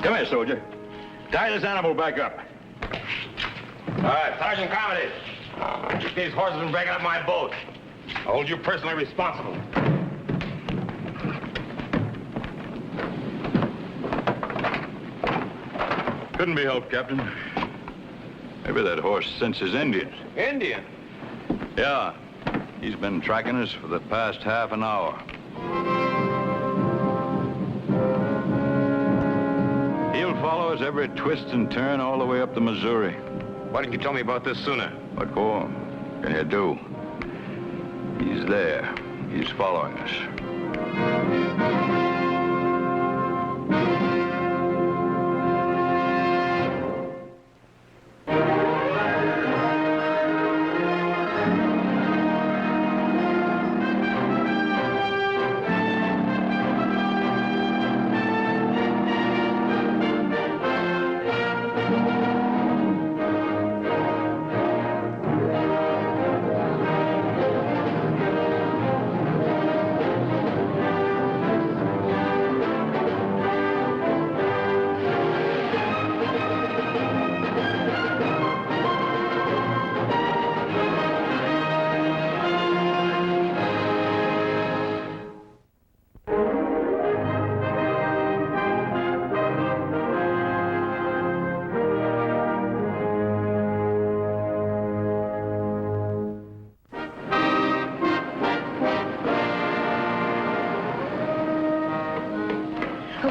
Come here, soldier. Tie this animal back up. All right, Sergeant Carmody. These horses have been breaking up my boat. I hold you personally responsible. Couldn't be helped, Captain. Maybe that horse senses Indians. Indian? Yeah. He's been tracking us for the past half an hour. He'll follow us every twist and turn all the way up the Missouri. Why didn't you tell me about this sooner? What for? Can you do? He's there. He's following us.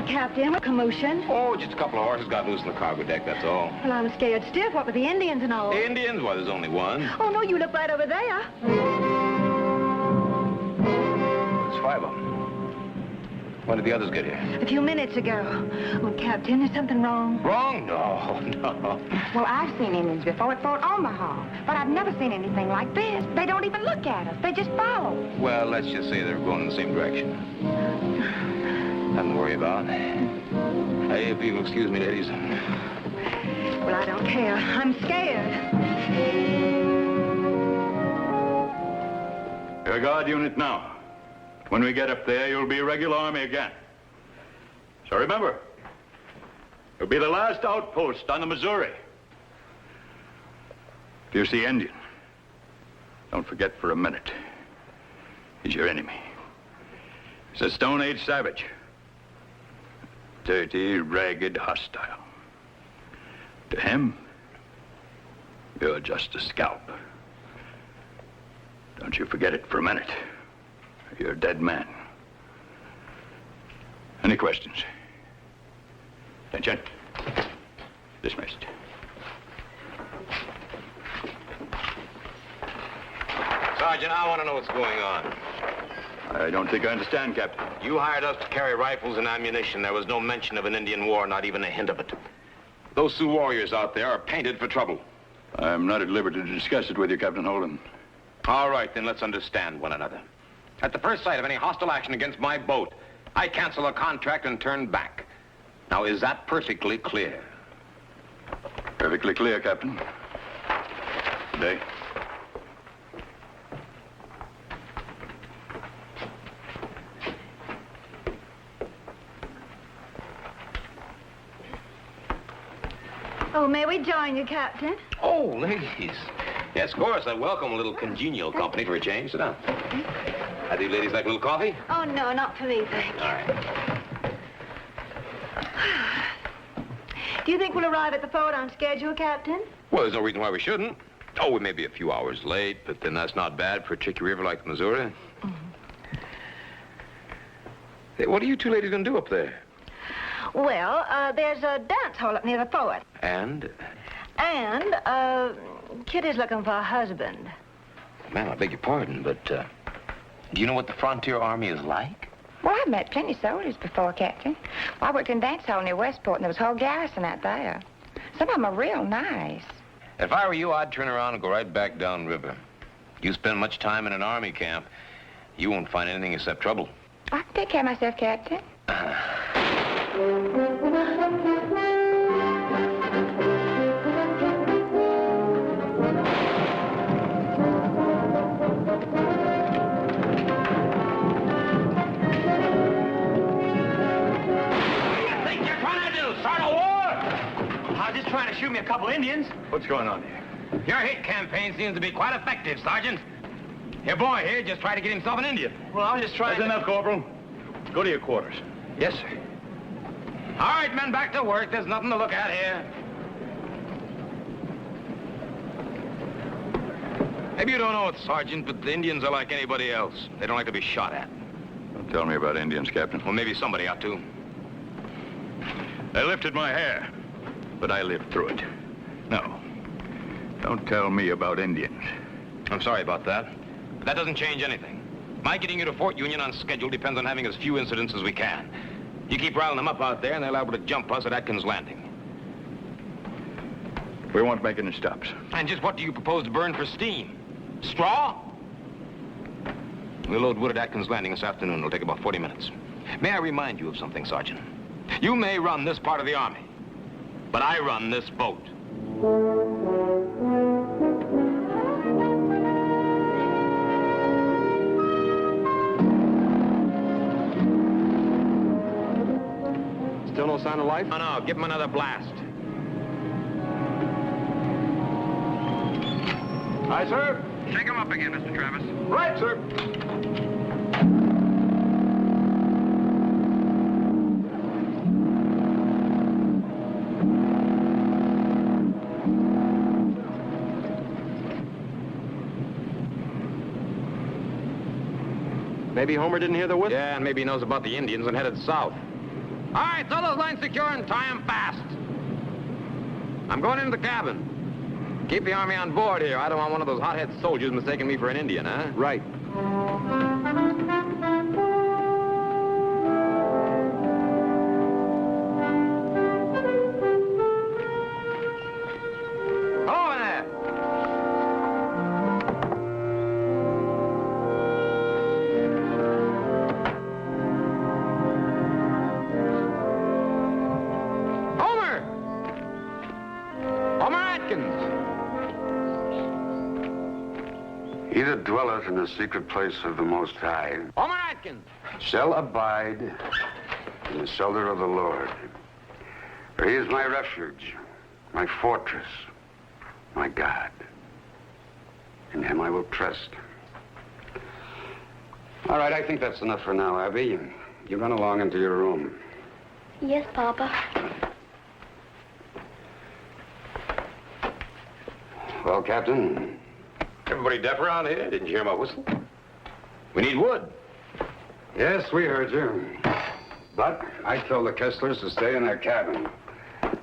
Captain, what commotion? Oh, just a couple of horses got loose in the cargo deck, that's all. Well, I'm scared stiff. What with the Indians and all? The Indians? Why, there's only one. Oh, no, you look right over there. There's 5 of them. When did the others get here? A few minutes ago. Well, Captain, is something wrong? Wrong? No, no. Well, I've seen Indians before at Fort Omaha, but I've never seen anything like this. They don't even look at us. They just follow. Well, let's just say they're going in the same direction. Nothing to worry about. Hey, if you'll excuse me, ladies. Well, I don't care. I'm scared. You're a guard unit now. When we get up there, you'll be a regular army again. So remember, you'll be the last outpost on the Missouri. If you see Indian, don't forget for a minute. He's your enemy. He's a Stone Age savage. Dirty, ragged, hostile. To him, you're just a scalp. Don't you forget it for a minute. You're a dead man. Any questions? Attention. Dismissed. Sergeant, I want to know what's going on. I don't think I understand, Captain. You hired us to carry rifles and ammunition. There was no mention of an Indian war, not even a hint of it. Those Sioux warriors out there are painted for trouble. I'm not at liberty to discuss it with you, Captain Holden. All right, then let's understand one another. At the first sight of any hostile action against my boat, I cancel a contract and turn back. Now, is that perfectly clear? Perfectly clear, Captain. Good day. Oh, may we join you, Captain? Oh, ladies. Yes, of course. I welcome a little congenial company for a change. Sit down. Do you ladies like a little coffee? Oh, no, not for me, thank you. All right. Do you think we'll arrive at the fort on schedule, Captain? Well, there's no reason why we shouldn't. Oh, we may be a few hours late, but then that's not bad for a tricky river like the Missouri. Hey, what are you two ladies going to do up there? Well, there's a dance hall up near the fort. And? And, Kitty's looking for a husband. Ma'am, I beg your pardon, but, do you know what the frontier army is like? Well, I've met plenty of soldiers before, Captain. Well, I worked in a dance hall near Westport, and there was a whole garrison out there. Some of them are real nice. If I were you, I'd turn around and go right back downriver. You spend much time in an army camp, you won't find anything except trouble. I can take care of myself, Captain. start a war? I was just trying to shoot me a couple Indians. What's going on here? Your hit campaign seems to be quite effective, Sergeant. Your boy here just tried to get himself an Indian. Well, I was just trying That's enough, Corporal. Go to your quarters. Yes, sir. All right, men, back to work. There's nothing to look at here. Maybe you don't know it, Sergeant, but the Indians are like anybody else. They don't like to be shot at. Don't tell me about Indians, Captain. Well, maybe somebody ought to. They lifted my hair, but I lived through it. No, don't tell me about Indians. I'm sorry about that. But that doesn't change anything. My getting you to Fort Union on schedule depends on having as few incidents as we can. You keep riling them up out there, and they're liable to jump us at Atkins Landing. We won't make any stops. And just what do you propose to burn for steam? Straw? We'll load wood at Atkins Landing this afternoon. It'll take about 40 minutes. May I remind you of something, Sergeant? You may run this part of the Army, but I run this boat. Still no sign of life? Oh, no, give him another blast. Aye, sir. Shake him up again, Mr. Travis. Right, sir. Maybe Homer didn't hear the whistle? Yeah, and maybe he knows about the Indians and headed south. All right, throw those lines secure and tie them fast. I'm going into the cabin. Keep the Army on board here. I don't want one of those hothead soldiers mistaking me for an Indian, huh? Right. Hello there. Homer! Homer Atkins! He that dwelleth in the secret place of the Most High Homer Atkins! shall abide in the shelter of the Lord. For he is my refuge, my fortress, my God. In him I will trust. All right, I think that's enough for now, Abby. You run along into your room. Yes, Papa. Well, Captain? Everybody deaf around here? Didn't you hear my whistle? We need wood. Yes, we heard you. But I told the Kesslers to stay in their cabin.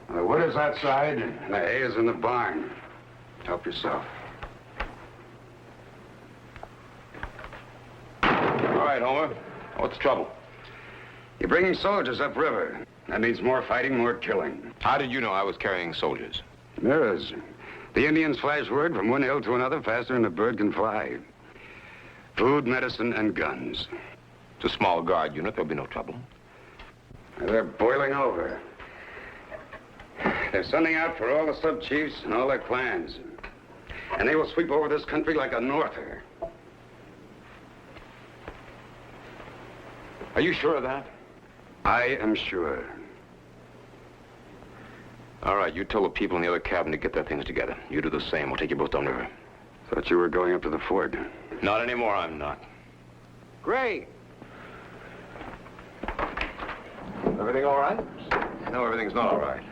The wood is outside, and the hay is in the barn. Help yourself. All right, Homer. What's the trouble? You're bringing soldiers upriver. That means more fighting, more killing. How did you know I was carrying soldiers? Mirrors. The Indians flash word from one hill to another faster than a bird can fly. Food, medicine, and guns. It's a small guard unit. There'll be no trouble. They're boiling over. They're sending out for all the sub-chiefs and all their clans. And they will sweep over this country like a norther. Are you sure of that? I am sure. All right, you tell the people in the other cabin to get their things together. You do the same. We'll take you both downriver. Thought you were going up to the fort. Not anymore, I'm not. Gray. Everything all right? No, everything's not all right.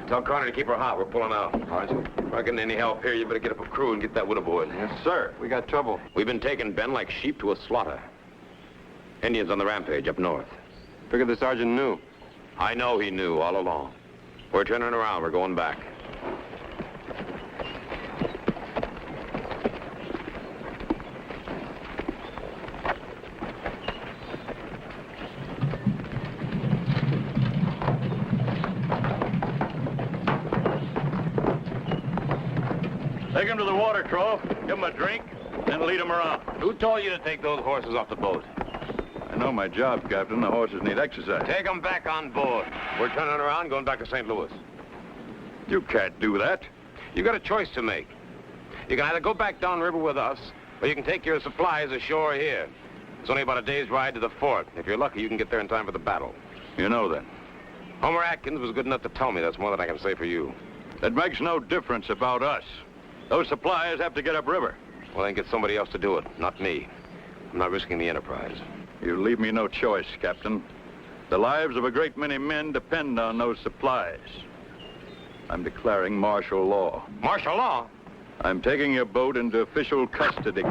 Tell Carney to keep her hot. We're pulling out. Sergeant? If we're not getting any help here, you better get up a crew and get that wood aboard. Yes, sir. We got trouble. We've been taking Ben like sheep to a slaughter. Indians on the rampage up north. Figured the sergeant knew. I know he knew all along. We're turning around. We're going back. Take him to the water trough, give him a drink, then lead him around. Who told you to take those horses off the boat? I know my job, Captain. The horses need exercise. Take them back on board. We're turning around, going back to St. Louis. You can't do that. You got a choice to make. You can either go back downriver with us, or you can take your supplies ashore here. It's only about a day's ride to the fort. If you're lucky, you can get there in time for the battle. You know then. Homer Atkins was good enough to tell me. That's more than I can say for you. That makes no difference about us. Those supplies have to get upriver. Well, then get somebody else to do it, not me. I'm not risking the enterprise. You leave me no choice, Captain. The lives of a great many men depend on those supplies. I'm declaring martial law. Martial law? I'm taking your boat into official custody.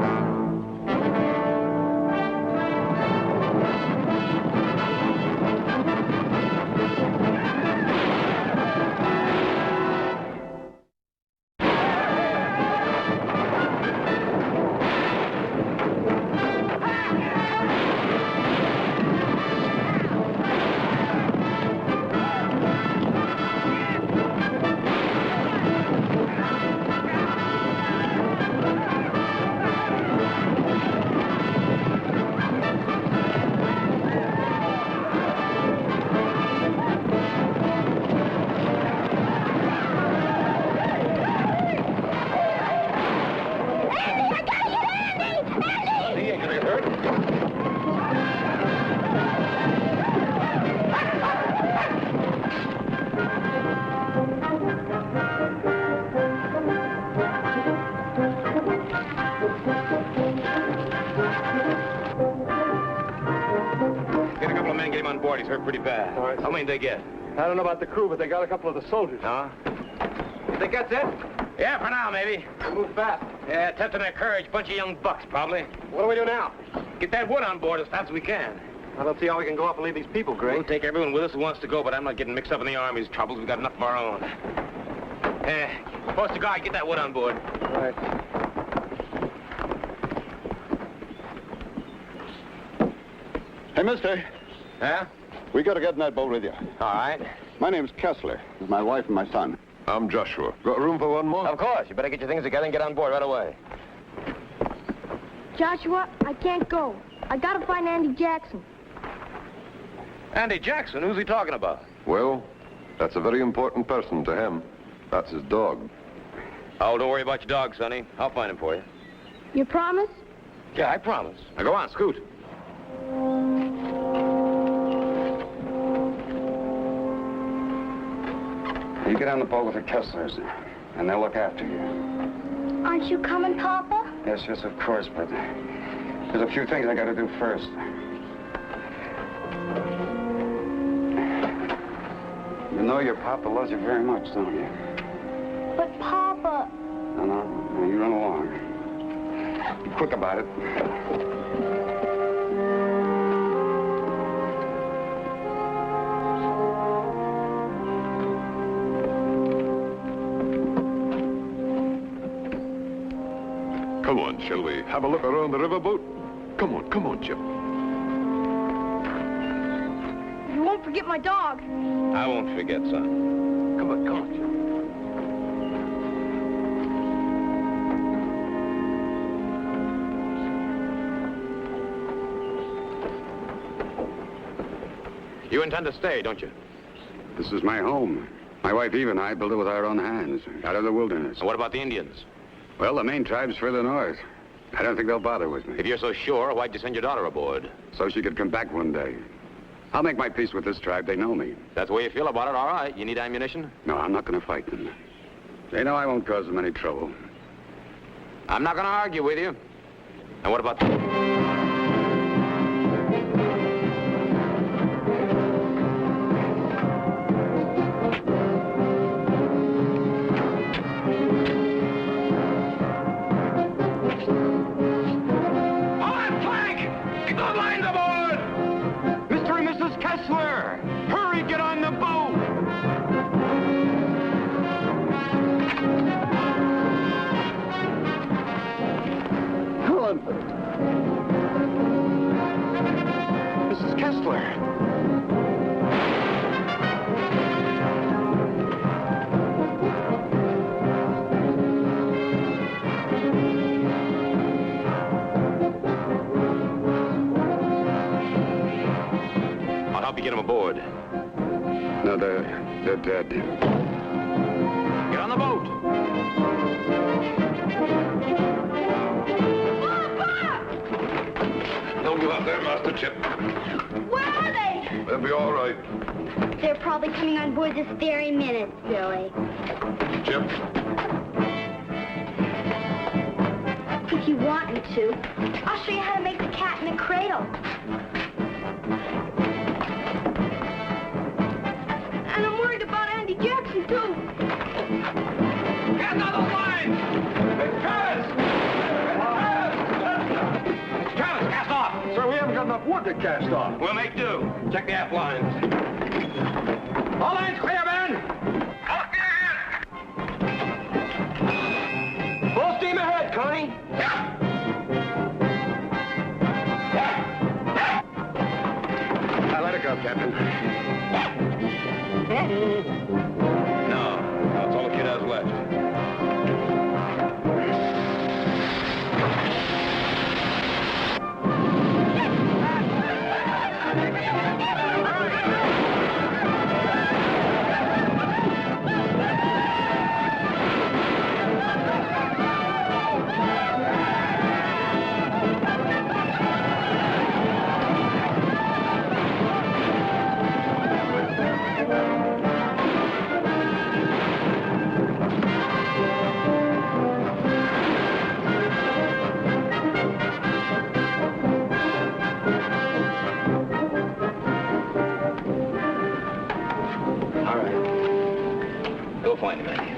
He's hurt pretty bad. All right. How many did they get? I don't know about the crew, but they got a couple of the soldiers. Huh? Think that's it? Yeah, for now, maybe. They move fast. Yeah, testing their courage. Bunch of young bucks, probably. What do we do now? Get that wood on board as fast as we can. I don't see how we can go up and leave these people, Gray. We'll take everyone with us who wants to go, but I'm not getting mixed up in the Army's troubles. We've got enough of our own. Post a guard, get that wood on board. All right. Hey, mister. Yeah? We got to get in that boat with you. All right. My name's Kessler. This is my wife and my son. I'm Joshua. Got room for one more? Of course. You better get your things together and get on board right away. Joshua, I can't go. I gotta find Andy Jackson. Andy Jackson? Who's he talking about? Well, that's a very important person to him. That's his dog. Oh, don't worry about your dog, Sonny. I'll find him for you. You promise? Yeah, I promise. Now go on, scoot. You get on the boat with the Kesslers, and they'll look after you. Aren't you coming, Papa? Yes, of course, but there's a few things I got to do first. You know your Papa loves you very much, don't you? But, Papa... No, you run along. Be quick about it. Come on, shall we have a look around the riverboat? Come on, Chip. You won't forget my dog. I won't forget, son. Come on, Chip. You intend to stay, don't you? This is my home. My wife Eve and I built it with our own hands, out of the wilderness. And what about the Indians? Well, the main tribe's further north. I don't think they'll bother with me. If you're so sure, why'd you send your daughter aboard? So she could come back one day. I'll make my peace with this tribe. They know me. That's the way you feel about it, all right. You need ammunition? No, I'm not going to fight them. They know I won't cause them any trouble. I'm not going to argue with you. And what about... Mrs. Kessler. I'll help you get him aboard. No, they're dead. Get on the boat. Don't go out there, Master Chip. Where are they? They'll be all right. They're probably coming on board this very minute, Billy. Chip? If you want me to, I'll show you how to make the cat in the cradle. And I'm worried about Andy Jackson, too. Get another line! It's Travis! It's Travis, cast off! Sir, we haven't got enough wood to cast off. We'll make do. Check the aft lines. All lines clear, men! Full steam ahead, Connie. Let it go, Captain. No, that's all the kid has left. All right. Go find him, Andy.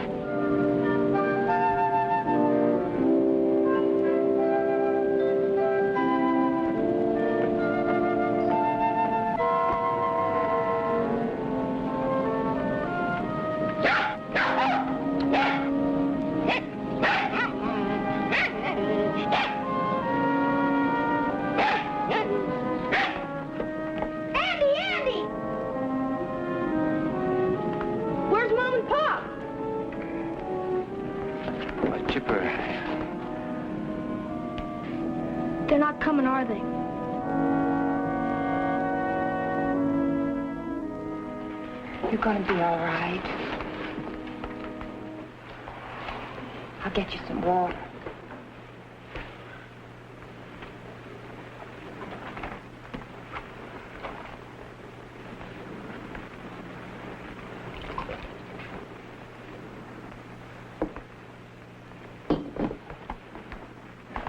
Andy! Where's Mom and Pop? Chipper. They're not coming, are they? You're going to be all right. I'll get you some water.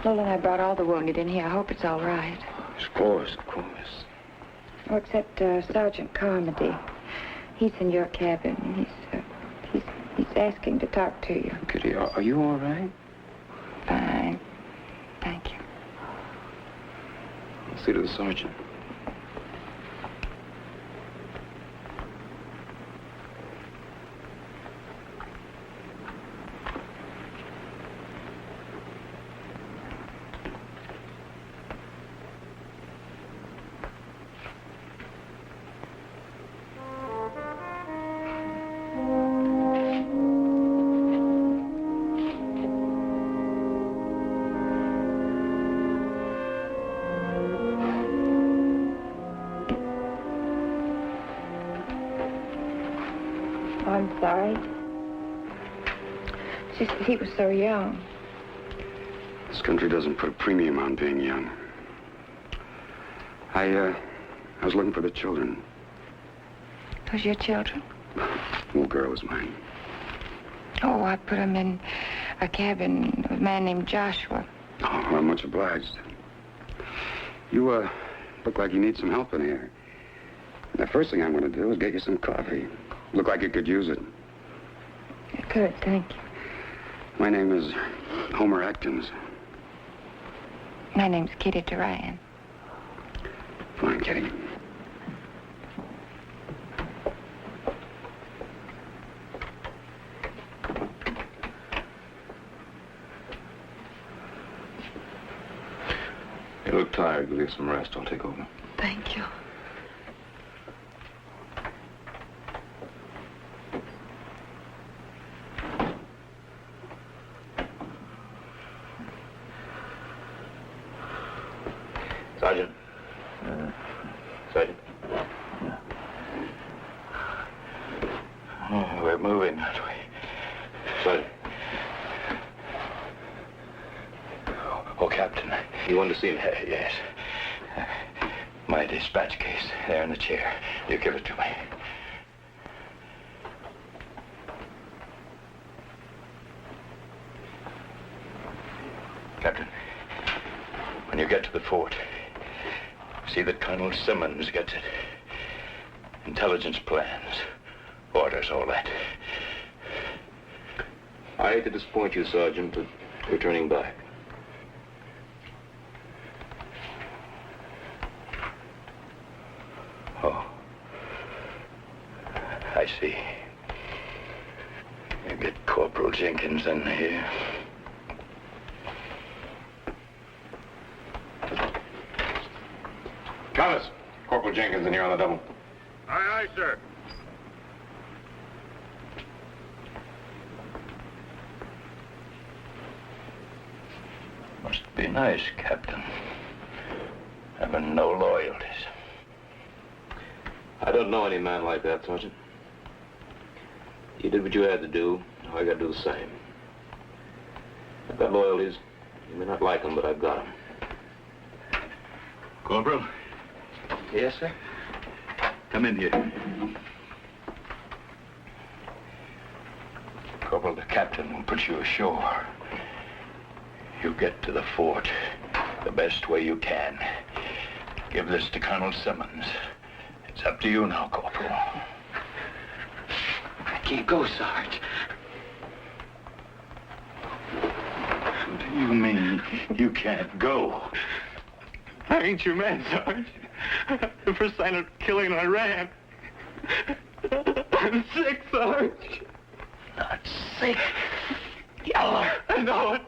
Lola and I brought all the wounded in here. I hope it's all right. Of course, of course. Oh, except Sergeant Carmody. He's in your cabin. He's asking to talk to you. Kitty, are you all right? Fine. Thank you. I'll see to the sergeant. I'm sorry. It's just that he was so young. This country doesn't put a premium on being young. I was looking for the children. Those your children? Little girl is mine. Oh, I put them in a cabin with a man named Joshua. Oh, I'm much obliged. You, look like you need some help in here. The first thing I'm going to do is get you some coffee. Look like you could use it. Good, thank you. My name is Homer Atkins. My name's Kitty Duran. Fine, Kitty. You look tired. Go get some rest. I'll take over. Thank you. Sergeant. Sergeant. Oh, we're moving that way. Sergeant. Oh, Captain. You want to see me? Yes. My dispatch case, there in the chair. You give it to me. Captain, when you get to the fort, see that Colonel Simmons gets it. Intelligence plans, orders, all that. I hate to disappoint you, Sergeant, but we're turning back. Oh. I see. You get Corporal Jenkins in here. Thomas, Corporal Jenkins in here on the double. Aye, aye, sir. Must be nice, Captain. Having no loyalties. I don't know any man like that, Sergeant. You did what you had to do. Now I got to do the same. I've got loyalties. You may not like them, but I've got them. Corporal, Yes, sir? come in here. Corporal, the captain will put you ashore. You get to the fort the best way you can. Give this to Colonel Simmons. It's up to you now, Corporal. I can't go, Sarge. What do you mean you can't go? I ain't your man, Sarge. The first sign of killing, I ran. I'm sick, Sarge. Not sick. Yeller. I know it.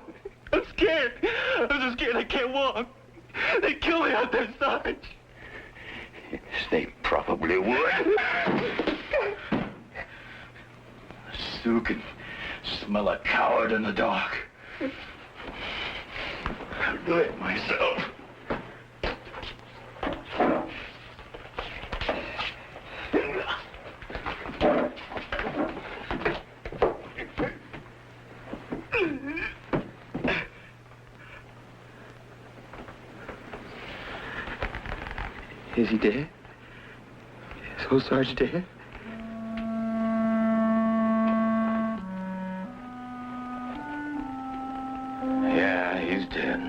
I'm scared. I'm so scared I can't walk. They kill me out there, Sarge. Yes, they probably would. Sioux can smell a coward in the dark. I'll do it myself. Is he dead? Is old Sarge dead? Yeah, he's dead.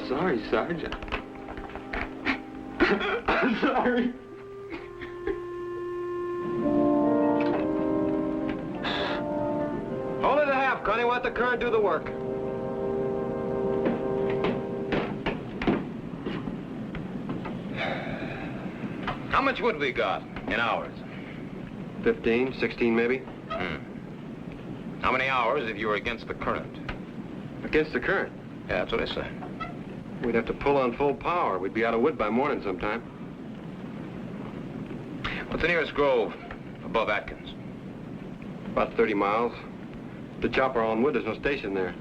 Sorry, Sarge. I'm sorry. Hold it a half, Connie. Let the current do the work. How much wood we got in hours? 15, 16 maybe. How many hours if you were against the current? Against the current. Yeah, that's what I say. We'd have to pull on full power. We'd be out of wood by morning sometime. What's the nearest grove above Atkins? About 30 miles. The chopper on wood, there's no station there.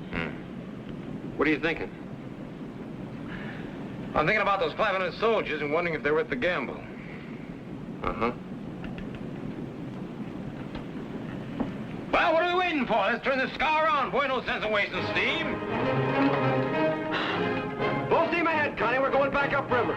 What are you thinking? I'm thinking about those 500 soldiers and wondering if they're worth the gamble. Uh-huh. Well, what are we waiting for? Let's turn this scow around, boy. No sense in wasting steam. Full steam ahead, Connie. We're going back upriver.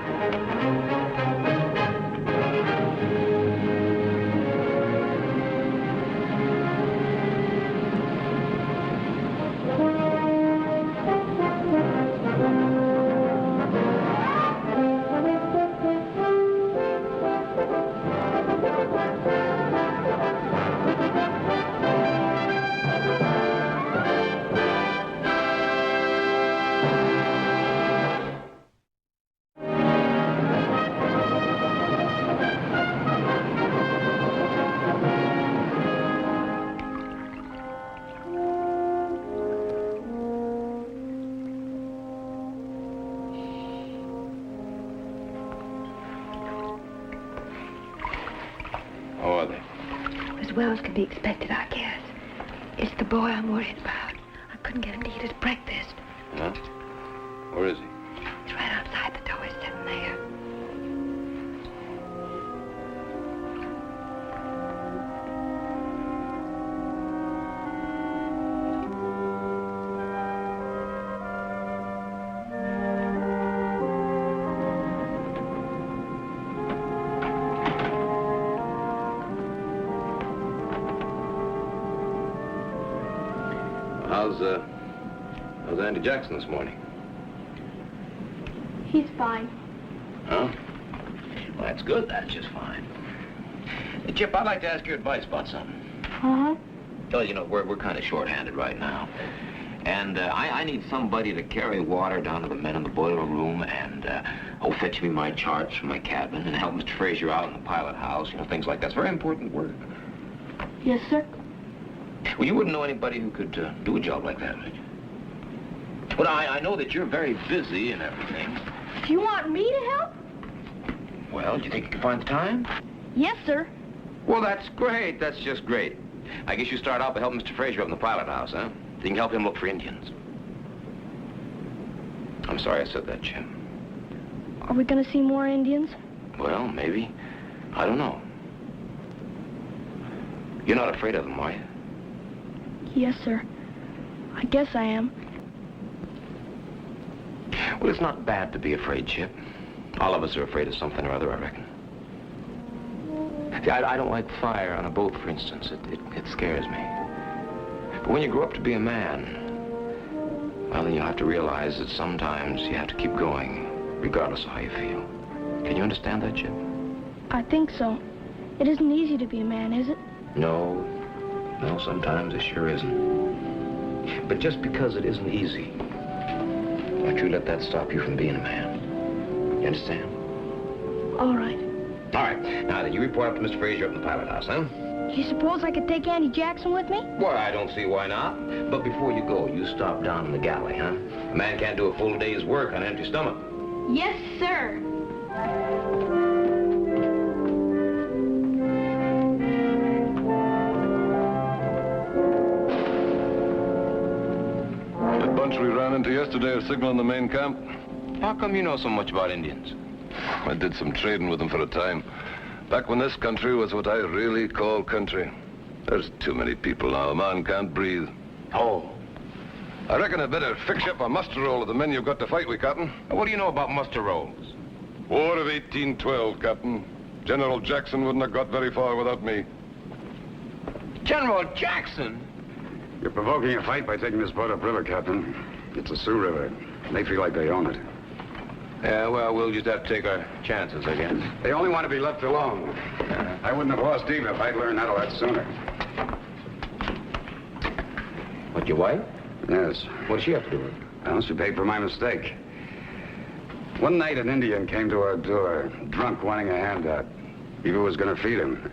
Well as can be expected, I guess. It's the boy I'm worried about. I couldn't get him to eat his breakfast. Huh? Where is he? He's right outside the door. He's sitting there. How's Andy Jackson this morning? He's fine. Huh? Well, that's good. That's just fine. Hey, Chip, I'd like to ask your advice about something. Uh-huh. Well, you know, we're kind of short-handed right now. And I need somebody to carry water down to the men in the boiler room and, fetch me my charts from my cabin and help Mr. Fraser out in the pilot house, you know, things like that. It's very important work. Yes, sir. Well, you wouldn't know anybody who could do a job like that, would you? But I know that you're very busy and everything. Do you want me to help? Well, do you think you can find the time? Yes, sir. Well, that's great. That's just great. I guess you start out by helping Mr. Fraser up in the pilot house, huh? You can help him look for Indians. I'm sorry I said that, Jim. Are we gonna see more Indians? Well, maybe. I don't know. You're not afraid of them, are you? Yes, sir. I guess I am. Well, it's not bad to be afraid, Chip. All of us are afraid of something or other, I reckon. See, I don't like fire on a boat, for instance. It scares me. But when you grow up to be a man, well, then you have to realize that sometimes you have to keep going, regardless of how you feel. Can you understand that, Chip? I think so. It isn't easy to be a man, is it? No, sometimes it sure isn't. But just because it isn't easy, don't you let that stop you from being a man. You understand? All right. All right. Now then, you report up to Mr. Fraser up in the pilot house, huh? You suppose I could take Andy Jackson with me? Well, I don't see why not. But before you go, you stop down in the galley, huh? A man can't do a full day's work on an empty stomach. Yes, sir. That bunch we ran into yesterday are signaling the main camp. How come you know so much about Indians? I did some trading with them for a time. Back when this country was what I really call country. There's too many people now. A man can't breathe. Oh. I reckon I'd better fix you up a muster roll of the men you've got to fight with, Captain. What do you know about muster rolls? War of 1812, Captain. General Jackson wouldn't have got very far without me. General Jackson? You're provoking a fight by taking this boat upriver, Captain. It's a Sioux River. They feel like they own it. Yeah, well, we'll just have to take our chances, I guess. They only want to be left alone. I wouldn't have lost either if I'd learned that a lot sooner. What, your wife? Yes. What does she have to do with it? Well, she paid for my mistake. One night, an Indian came to our door, drunk, wanting a handout. Eva was going to feed him.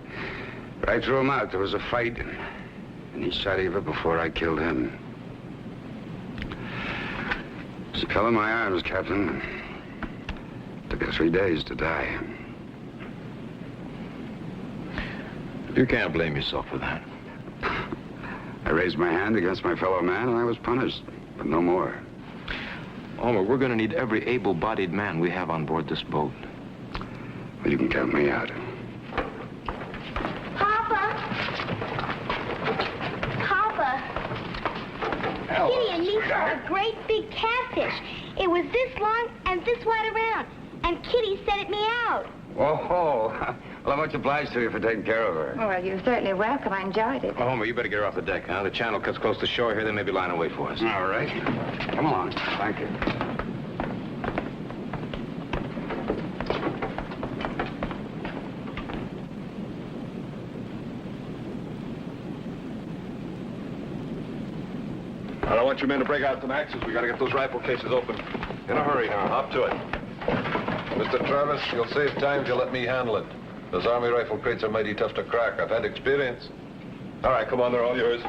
But I threw him out. There was a fight, and he shot Eva before I killed him. She fell in my arms, Captain. Took her 3 days to die. You can't blame yourself for that. I raised my hand against my fellow man, and I was punished, but no more. Homer, we're going to need every able-bodied man we have on board this boat. Well, you can count me out. Papa! Hello, Kitty and me saw sweetheart. a great big catfish. It was this long and this wide around. And Kitty sent it me out. Whoa. Well, I'm much obliged to you for taking care of her. Oh, well, you're certainly welcome. I enjoyed it. Well, Homer, you better get her off the deck, huh? The channel cuts close to shore here. They may be lying in wait for us. All right. Come along. Thank you. I don't want you men to break out the axes. We gotta get those rifle cases open. In a hurry now. Up to it. Mr. Travis, you'll save time if you let me handle it. Those army rifle crates are mighty tough to crack. I've had experience. All right, come on, they're all yours.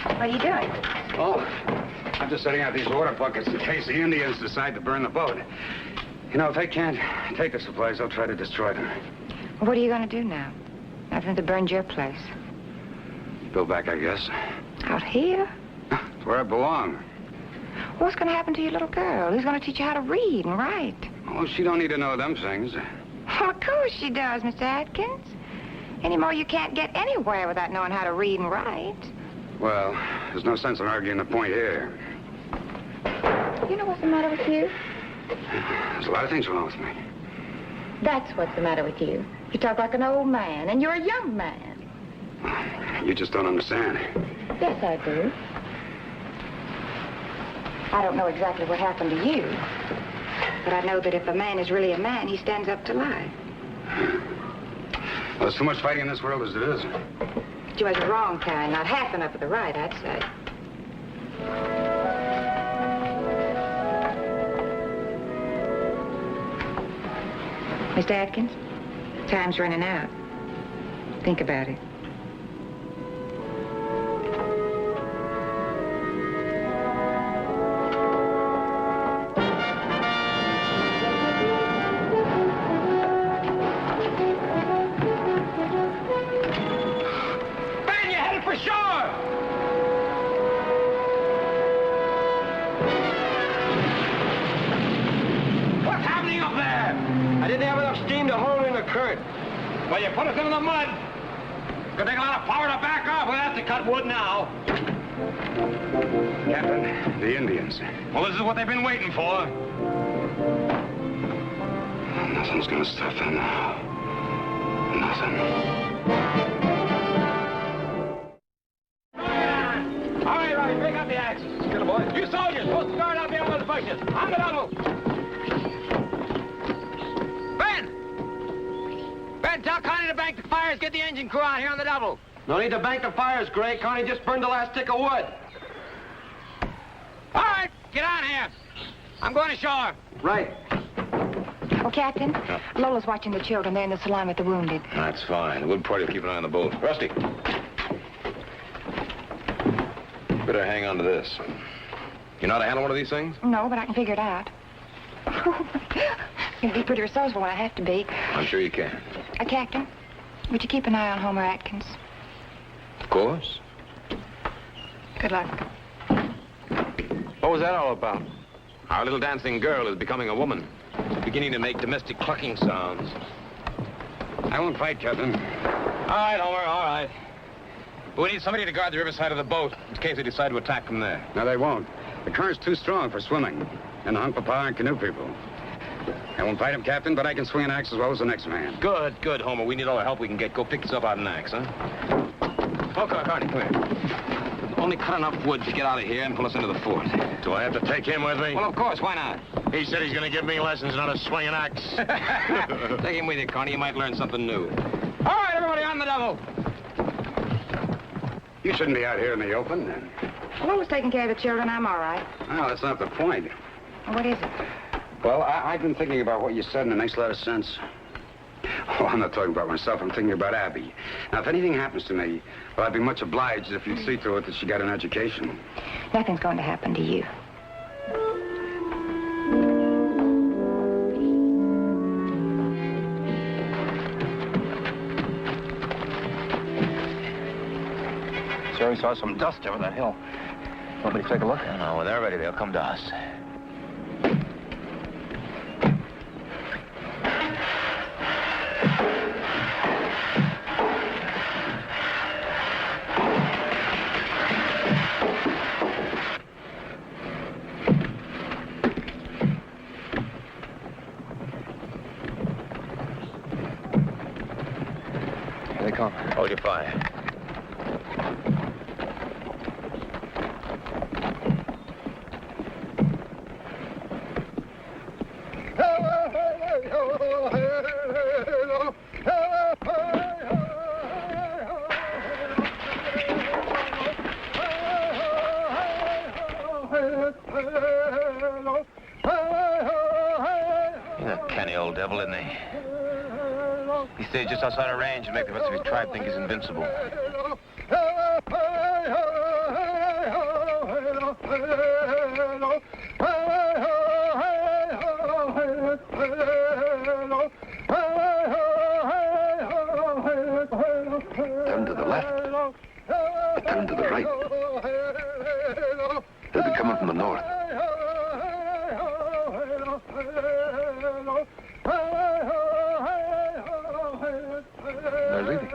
What are you doing? Oh, I'm just setting out these water buckets in case the Indians decide to burn the boat. You know, if they can't take the supplies, they'll try to destroy them. Well, what are you going to do now? Nothing to burn your place. Go back, I guess. Out here? It's where I belong. What's going to happen to your little girl? Who's going to teach you how to read and write? Oh, she don't need to know them things. Well, of course she does, Mr. Atkins. Anymore, you can't get anywhere without knowing how to read and write. Well, there's no sense in arguing the point here. You know what's the matter with you? There's a lot of things wrong with me. That's what's the matter with you. You talk like an old man, and you're a young man. You just don't understand. Yes, I do. I don't know exactly what happened to you, but I know that if a man is really a man, he stands up to lie. Well, there's too much fighting in this world as it is. But you was the wrong kind, not half enough of the right, I'd say. Mr. Atkins, time's running out. Think about it. Ben, you're headed for shore! What's happening up there? I didn't have enough steam to hold in the current. Well, you put us in the mud. It's gonna take a lot of power to back off. We'll have to cut wood now. Captain, the Indians. Well, this is what they've been waiting for. Nothing's gonna stop them now. Nothing. All right, Robbie, break up the axes. Get a boy. You soldiers, supposed to start out there with the bushes. On the double. Ben, tell Connie to bank the fires. Get the engine crew out here on the double. No need to bank the fires, Gray. Connie just burned the last stick of wood. All right, get on here. I'm going ashore. Right. Oh, Captain, Lola's watching the children. They're in the salon with the wounded. That's fine. The wood party will keep an eye on the boat. Rusty. Better hang on to this. You know how to handle one of these things? No, but I can figure it out. You'll be pretty resourceful when I have to be. I'm sure you can. Captain, would you keep an eye on Homer Atkins? Of course. Good luck. What was that all about? Our little dancing girl is becoming a woman. Beginning to make domestic clucking sounds. I won't fight, Captain. All right, Homer, all right. But we need somebody to guard the riverside of the boat in case they decide to attack from there. No, they won't. The current's too strong for swimming. And the hunk papa and canoe people. I won't fight him, Captain, but I can swing an axe as well as the next man. Good, good, Homer. We need all the help we can get. Go pick yourself out an axe, huh? Okay, Carney, come here. Only cut enough wood to get out of here and pull us into the fort. Do I have to take him with me? Well, of course. Why not? He said he's going to give me lessons on how to swing an axe. Take him with you, Carney. You might learn something new. All right, everybody on the double. You shouldn't be out here in the open, then. Lola's taking care of the children. I'm all right. No, that's not the point. What is it? Well, I've been thinking about what you said, and it makes a lot of sense. Oh, I'm not talking about myself. I'm thinking about Abby. Now, if anything happens to me, well, I'd be much obliged if you'd see to it that she got an education. Nothing's going to happen to you. Jerry saw some dust over that hill. Want me to take a look? No, when they're ready, they'll come to us. Here they come. Hold your fire. He stayed just outside our range and make the rest of his tribe think he's invincible. Turn to the left. Turn to the right. They'll be coming from the north. They're leaving.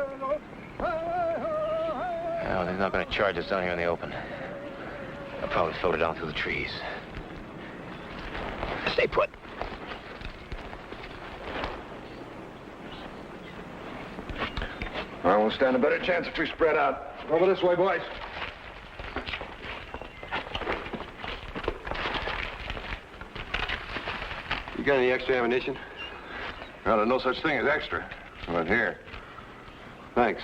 No, they're not going to charge us down here in the open. They'll probably float it down through the trees. Stay put. I won't stand a better chance if we spread out. Over this way, boys. You got any extra ammunition? Well, there's no such thing as extra. Not here. Thanks.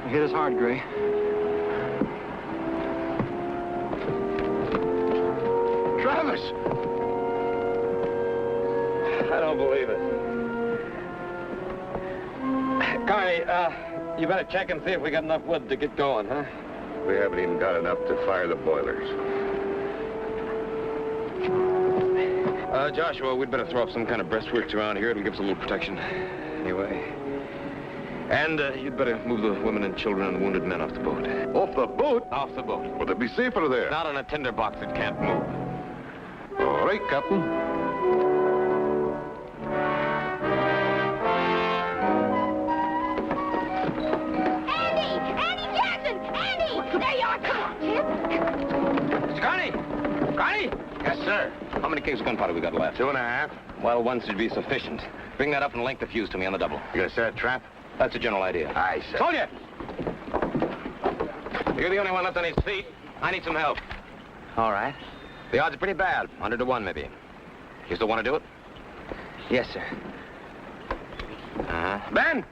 Hit us hard, Gray. Travis! I don't believe it. Carney, you better check and see if we got enough wood to get going, huh? We haven't even got enough to fire the boilers. Joshua, we'd better throw up some kind of breastworks around here. It'll give us a little protection. Anyway. And you'd better move the women and children and wounded men off the boat. Off the boat? Off the boat. Will it be safer there? Not on a tinderbox that can't move. All right, Captain. Andy Jackson! Andy! There you are! Come on, Tim. Mr. Carney! Carney! Yes, sir. How many kegs of gunpowder we got left? 2.5. Well, one should be sufficient. Bring that up and link the fuse to me on the double. You gonna set a trap? That's the general idea. Aye, sir. Soldier! You're the only one left on his feet. I need some help. All right. The odds are pretty bad. 100 to 1, maybe. You still want to do it? Yes, sir. Ben!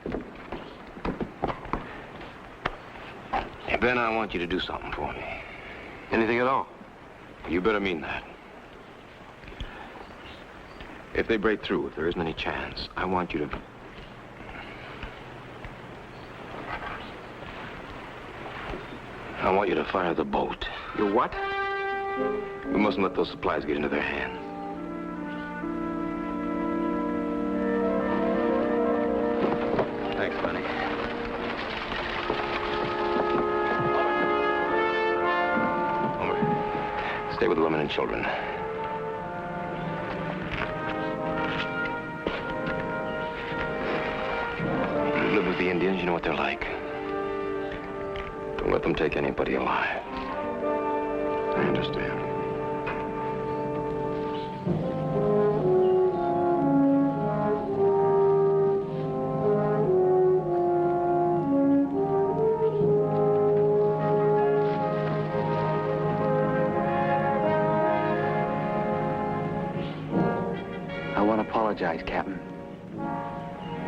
Hey, Ben, I want you to do something for me. Anything at all? You better mean that. If they break through, if there isn't any chance, I want you to... I want you to fire the boat. You what? We mustn't let those supplies get into their hands. Thanks, Bunny. Homer, stay with the women and children. You live with the Indians, you know what they're like. Don't let them take anybody alive. I understand. I want to apologize, Captain.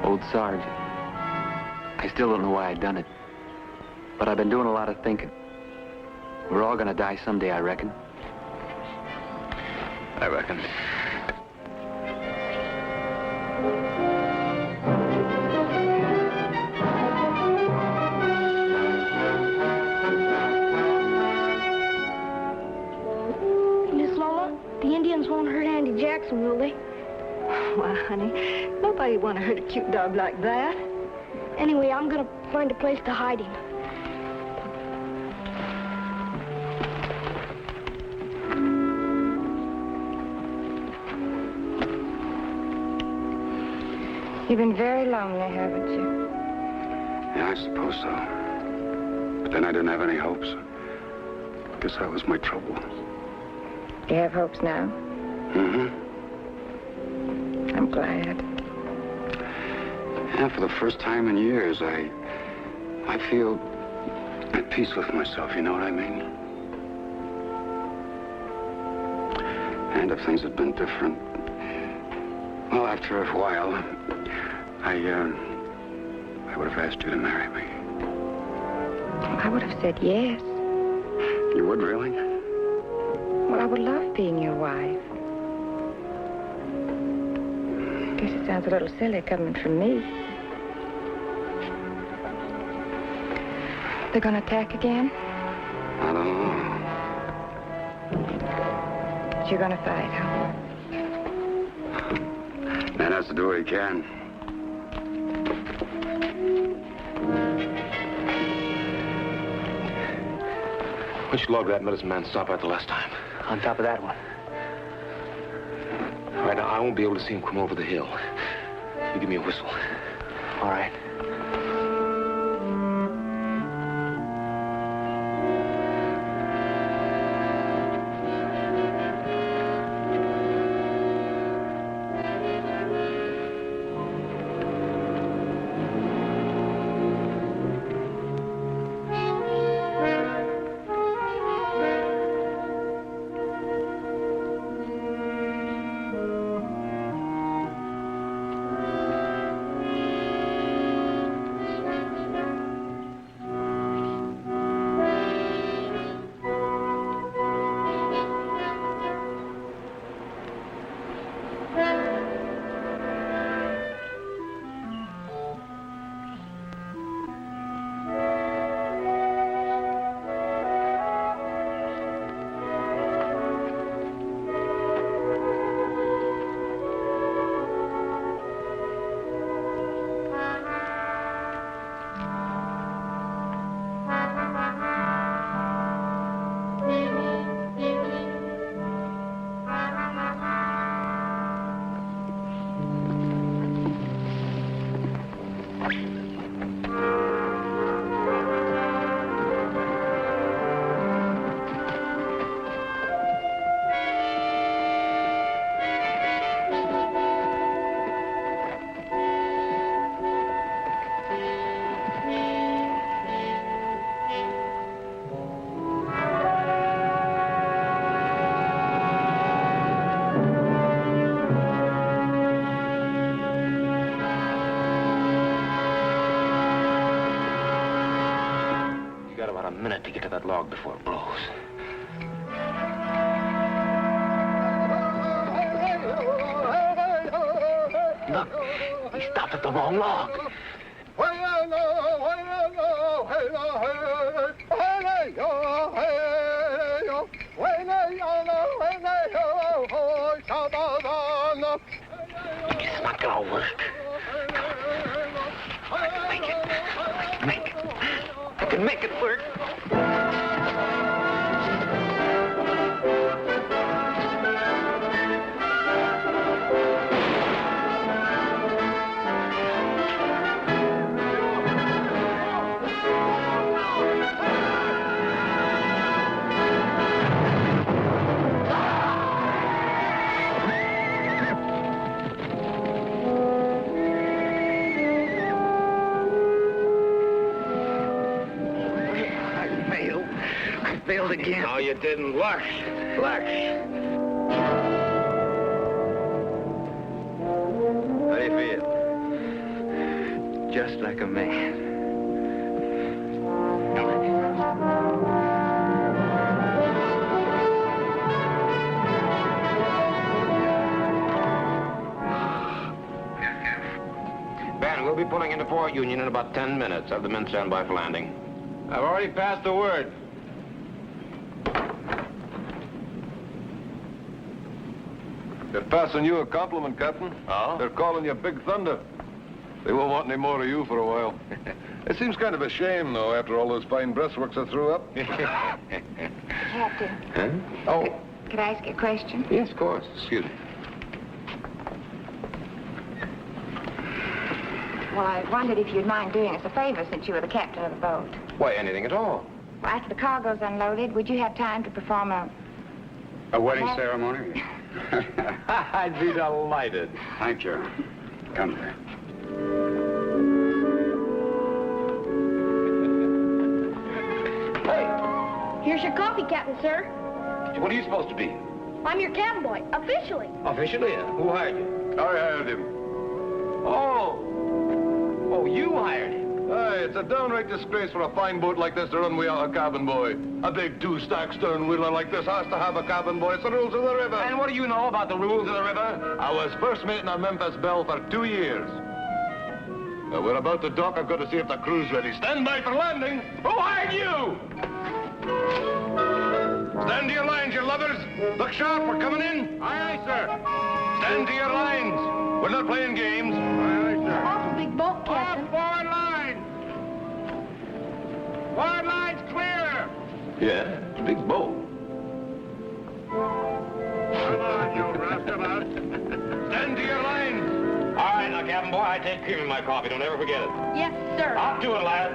Old Sarge. I still don't know why I done it. But I've been doing a lot of thinking. We're all gonna die someday, I reckon. I reckon. Miss Lola, the Indians won't hurt Andy Jackson, will they? Why, honey, nobody want to hurt a cute dog like that. Anyway, I'm gonna find a place to hide him. You've been very lonely, haven't you? Yeah, I suppose so. But then I didn't have any hopes. Guess that was my trouble. You have hopes now? Mm-hmm. I'm glad. Yeah, for the first time in years, I feel at peace with myself, you know what I mean? And if things had been different, well, after a while, I would have asked you to marry me. I would have said yes. You would, really? Well, I would love being your wife. Guess it sounds a little silly coming from me. They're gonna attack again? I don't know. But you're gonna fight, huh? Man has to do what he can. Which log that medicine man stopped at the last time? On top of that one. All right, now, I won't be able to see him come over the hill. You give me a whistle. All right. A minute to get to that log before it blows. Look, he stopped at the wrong log. It's not gonna work. I can make it. I can make it work. Failed again. No, you didn't. Look. How do you feel? Just like a man. Ben, we'll be pulling into Fort Union in about 10 minutes. Have the men stand by for landing. I've already passed the word. They're passing you a compliment, Captain. Oh? They're calling you Big Thunder. They won't want any more of you for a while. It seems kind of a shame, though, after all those fine breastworks I threw up. Captain. Huh? Oh. Could I ask you a question? Yes, of course. Excuse me. Well, I wondered if you'd mind doing us a favor since you were the captain of the boat. Why, anything at all. Well, after the cargo's unloaded, would you have time to perform a wedding ceremony? I'd be delighted. Thank you. Come here. Here's your coffee, Captain, sir. What are you supposed to be? I'm your cabin boy, officially. Officially? Who hired you? I hired him. Oh, you hired him. Hey, it's a downright disgrace for a fine boat like this to run without a cabin boy. A big two-stack stern wheeler like this has to have a cabin boy. It's the rules of the river. And what do you know about the rules of the river? I was first mate in a Memphis Belle for 2 years. We're about to dock. I've got to see if the crew's ready. Stand by for landing. Who hired you? Stand to your lines, you lovers. Look sharp, we're coming in. Aye, aye, sir. Stand to your lines. We're not playing games. Aye, aye, sir. Awful big boat, Captain. Forward line! Forward line's clear! Yeah, it's a big boat. Come on, you roustabout. Stand to your lines. All right, now, Captain Boy, I take cream in my coffee. Don't ever forget it. Yes, sir. Up to it, lad.